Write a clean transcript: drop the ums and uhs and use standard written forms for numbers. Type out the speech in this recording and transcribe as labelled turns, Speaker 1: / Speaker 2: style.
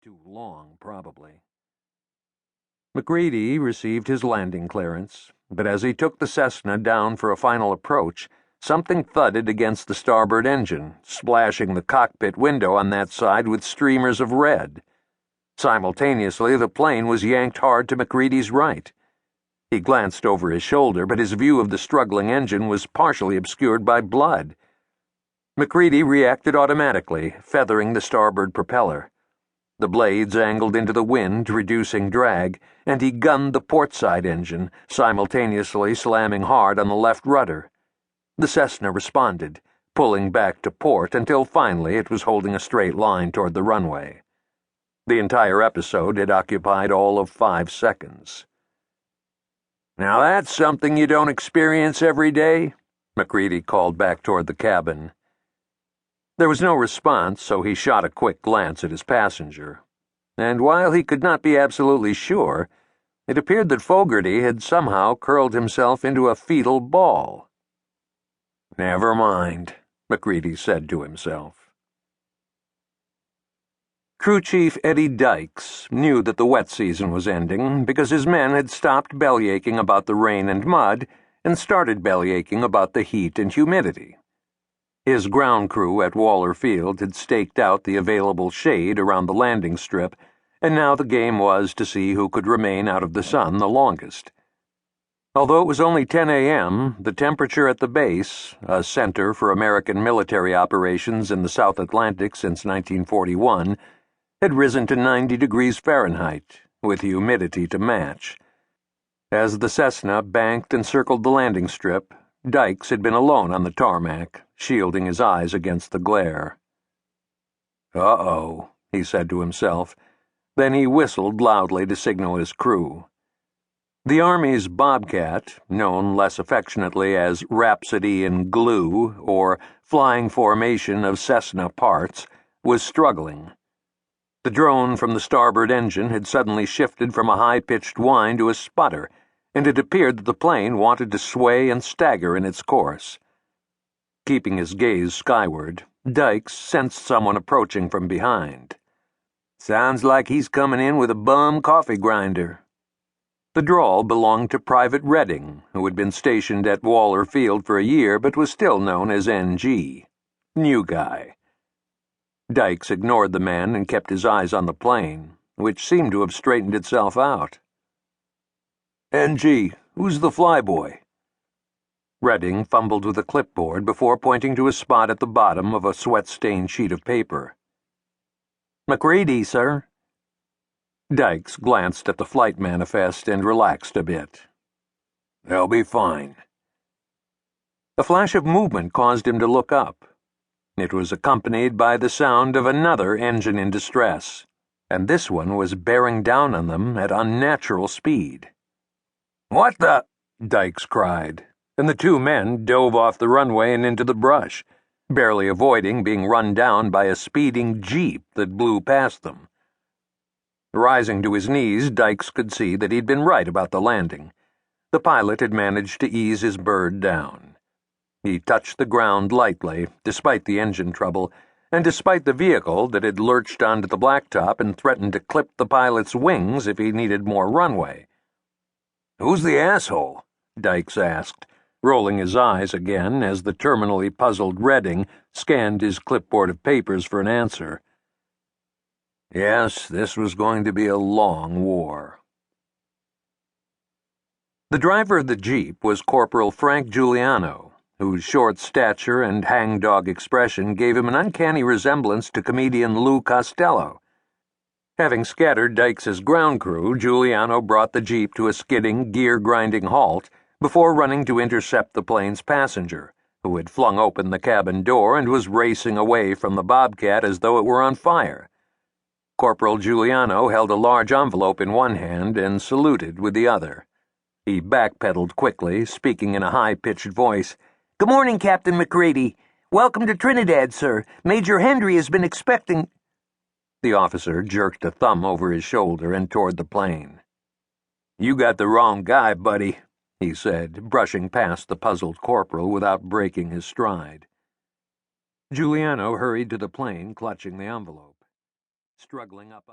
Speaker 1: Too long, probably. MacCready received his landing clearance, but as he took the Cessna down for a final approach, something thudded against the starboard engine, splashing the cockpit window on that side with streamers of red. Simultaneously, the plane was yanked hard to MacCready's right. He glanced over his shoulder, but his view of the struggling engine was partially obscured by blood. MacCready reacted automatically, feathering the starboard propeller. The blades angled into the wind, reducing drag, and he gunned the port side engine, simultaneously slamming hard on the left rudder. The Cessna responded, pulling back to port until finally it was holding a straight line toward the runway. The entire episode had occupied all of 5 seconds. "Now that's something you don't experience every day," MacCready called back toward the cabin. There was no response, so he shot a quick glance at his passenger. And while he could not be absolutely sure, it appeared that Fogarty had somehow curled himself into a fetal ball. "Never mind," MacCready said to himself. Crew Chief Eddie Dykes knew that the wet season was ending because his men had stopped bellyaching about the rain and mud and started bellyaching about the heat and humidity. His ground crew at Waller Field had staked out the available shade around the landing strip, and now the game was to see who could remain out of the sun the longest. Although it was only 10 a.m., the temperature at the base, a center for American military operations in the South Atlantic since 1941, had risen to 90 degrees Fahrenheit, with humidity to match. As the Cessna banked and circled the landing strip, Dykes had been alone on the tarmac, shielding his eyes against the glare. "Uh-oh," he said to himself. Then he whistled loudly to signal his crew. The Army's Bobcat, known less affectionately as Rhapsody in Glue or Flying Formation of Cessna Parts, was struggling. The drone from the starboard engine had suddenly shifted from a high-pitched whine to a sputter, and it appeared that the plane wanted to sway and stagger in its course. Keeping his gaze skyward, Dykes sensed someone approaching from behind. "Sounds like he's coming in with a bum coffee grinder." The drawl belonged to Private Redding, who had been stationed at Waller Field for a year but was still known as NG. New guy. Dykes ignored the man and kept his eyes on the plane, which seemed to have straightened itself out. "NG, who's the flyboy?" Redding fumbled with a clipboard before pointing to a spot at the bottom of a sweat-stained sheet of paper. "MacCready, sir." Dykes glanced at the flight manifest and relaxed a bit. "They'll be fine." A flash of movement caused him to look up. It was accompanied by the sound of another engine in distress, and this one was bearing down on them at unnatural speed. "What the?" Dykes cried, and the 2 men dove off the runway and into the brush, barely avoiding being run down by a speeding jeep that blew past them. Rising to his knees, Dykes could see that he'd been right about the landing. The pilot had managed to ease his bird down. He touched the ground lightly, despite the engine trouble, and despite the vehicle that had lurched onto the blacktop and threatened to clip the pilot's wings if he needed more runway. "Who's the asshole?" Dykes asked, rolling his eyes again as the terminally puzzled Redding scanned his clipboard of papers for an answer. Yes, this was going to be a long war. The driver of the Jeep was Corporal Frank Giuliano, whose short stature and hangdog expression gave him an uncanny resemblance to comedian Lou Costello. Having scattered Dykes' ground crew, Giuliano brought the Jeep to a skidding, gear-grinding halt before running to intercept the plane's passenger, who had flung open the cabin door and was racing away from the Bobcat as though it were on fire. Corporal Giuliano held a large envelope in one hand and saluted with the other. He backpedaled quickly, speaking in a high-pitched voice. "Good morning, Captain MacCready. Welcome to Trinidad, sir. Major Hendry has been expecting—" The officer jerked a thumb over his shoulder and toward the plane. "You got the wrong guy, buddy," he said, brushing past the puzzled corporal without breaking his stride. Giuliano hurried to the plane, clutching the envelope. Struggling up